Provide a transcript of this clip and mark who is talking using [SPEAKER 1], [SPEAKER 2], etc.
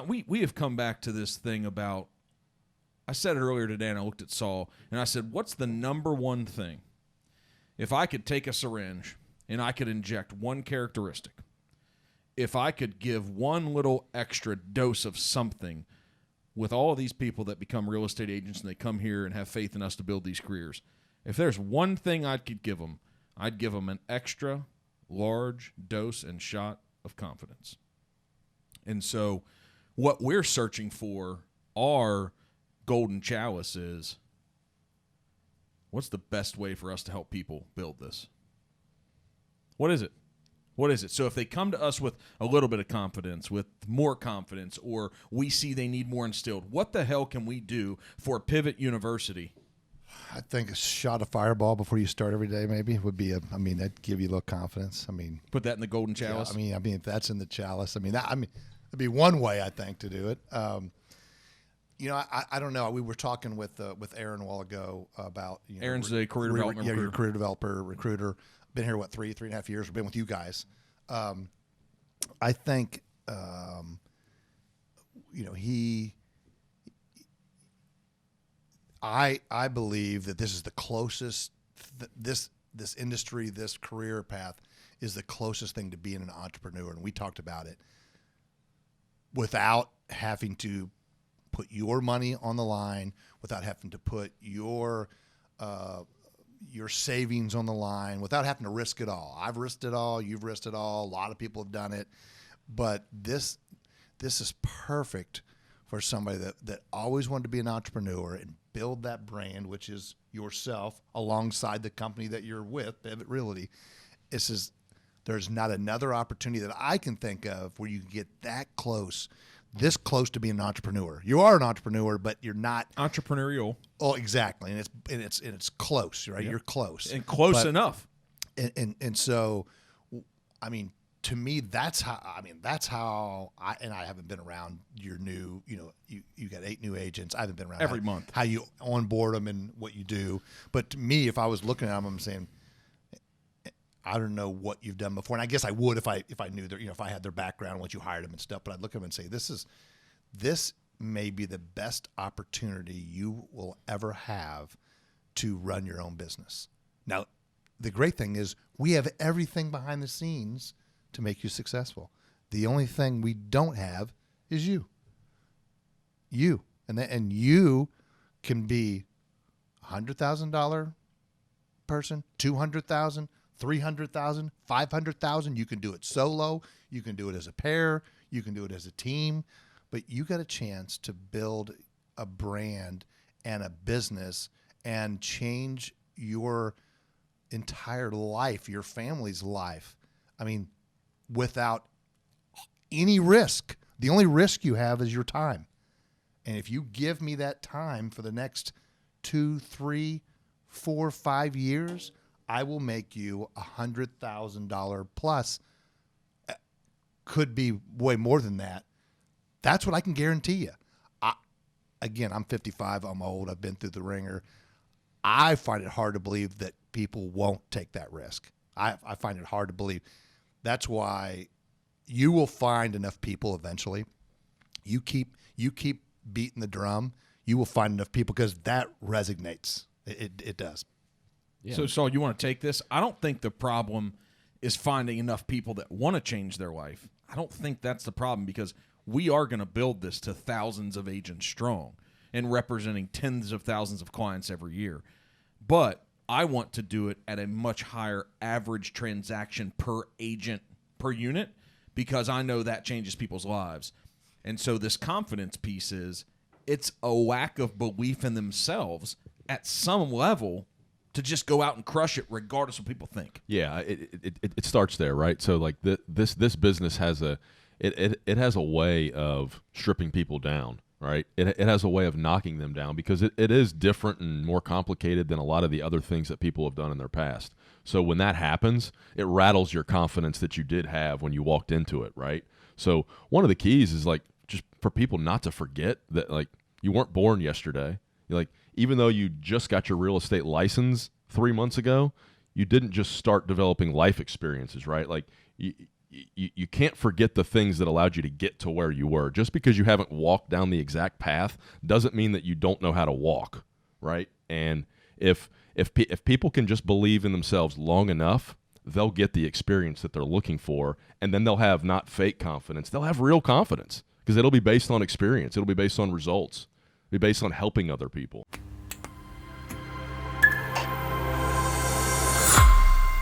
[SPEAKER 1] we have come back to this thing about. I said it earlier today, and I looked at Saul, and I said, "What's the number one thing? If I could take a syringe and I could inject one characteristic, if I could give one little extra dose of something with all of these people that become real estate agents and they come here and have faith in us to build these careers, if there's one thing I could give them, I'd give them an extra large dose and shot of confidence." And so what we're searching for are golden chalices. What's the best way for us to help people build this? What is it? What is it? So if they come to us with a little bit of confidence, with more confidence, or we see they need more instilled, what the hell can we do for Pivot University?
[SPEAKER 2] I think a shot of Fireball before you start every day maybe would be that'd give you a little confidence.
[SPEAKER 1] Put that in the golden chalice.
[SPEAKER 2] Yeah, if that's in the chalice, that'd be one way I think to do it. I don't know. We were talking with Aaron a while ago about
[SPEAKER 1] Aaron's a career development recruiter.
[SPEAKER 2] You're a career developer, recruiter. Been here 3.5 years. We've been with you guys. I think I believe that this is the closest this industry, this career path is the closest thing to being an entrepreneur, and we talked about it without having to put your money on the line, without having to put your savings on the line, without having to risk it all. I've risked it all. You've risked it all. A lot of people have done it. But this is perfect for somebody that always wanted to be an entrepreneur and build that brand, which is yourself, alongside the company that you're with, Pivot Realty. There's not another opportunity that I can think of where you can get this close to being an entrepreneur. You are an entrepreneur, but you're not
[SPEAKER 1] entrepreneurial.
[SPEAKER 2] Oh, exactly, and it's close, right?
[SPEAKER 1] Yep.
[SPEAKER 2] You're close
[SPEAKER 1] and close enough.
[SPEAKER 2] And so, to me, that's how I haven't been around your new. You got 8 new agents. I haven't been around
[SPEAKER 1] every month.
[SPEAKER 2] How you onboard them and what you do. But to me, if I was looking at them, I'm saying, I don't know what you've done before, and I guess I would if I knew their, if I had their background, once you hired them and stuff. But I'd look at them and say, this may be the best opportunity you will ever have to run your own business. Now, the great thing is we have everything behind the scenes to make you successful. The only thing we don't have is you. And you can be $100,000 person, 200,000. 300,000, 500,000. You can do it solo. You can do it as a pair. You can do it as a team. But you got a chance to build a brand and a business and change your entire life, your family's life. Without any risk. The only risk you have is your time. And if you give me that time for the next 2, 3, 4, 5 years, I will make you $100,000 plus. Could be way more than that. That's what I can guarantee you. I'm 55. I'm old. I've been through the ringer. I find it hard to believe that people won't take that risk. I find it hard to believe. That's why you will find enough people eventually. You keep beating the drum. You will find enough people because that resonates. It does.
[SPEAKER 1] Yeah. So, Saul, you want to take this? I don't think the problem is finding enough people that want to change their life. I don't think that's the problem, because we are going to build this to thousands of agents strong and representing tens of thousands of clients every year. But I want to do it at a much higher average transaction per agent per unit, because I know that changes people's lives. And so this confidence piece it's a lack of belief in themselves at some level to just go out and crush it regardless of what people think.
[SPEAKER 3] Yeah, it starts there, right? So like this business has it has a way of stripping people down, right? It has a way of knocking them down, because it is different and more complicated than a lot of the other things that people have done in their past. So when that happens, it rattles your confidence that you did have when you walked into it, right? So one of the keys is like just for people not to forget that like you weren't born yesterday. Like, even though you just got your real estate license 3 months ago, you didn't just start developing life experiences, right? Like you can't forget the things that allowed you to get to where you were. Just because you haven't walked down the exact path doesn't mean that you don't know how to walk, right? And if people can just believe in themselves long enough, they'll get the experience that they're looking for, and then they'll have not fake confidence. They'll have real confidence because it'll be based on experience. It'll be based on results. It'll be based on helping other people.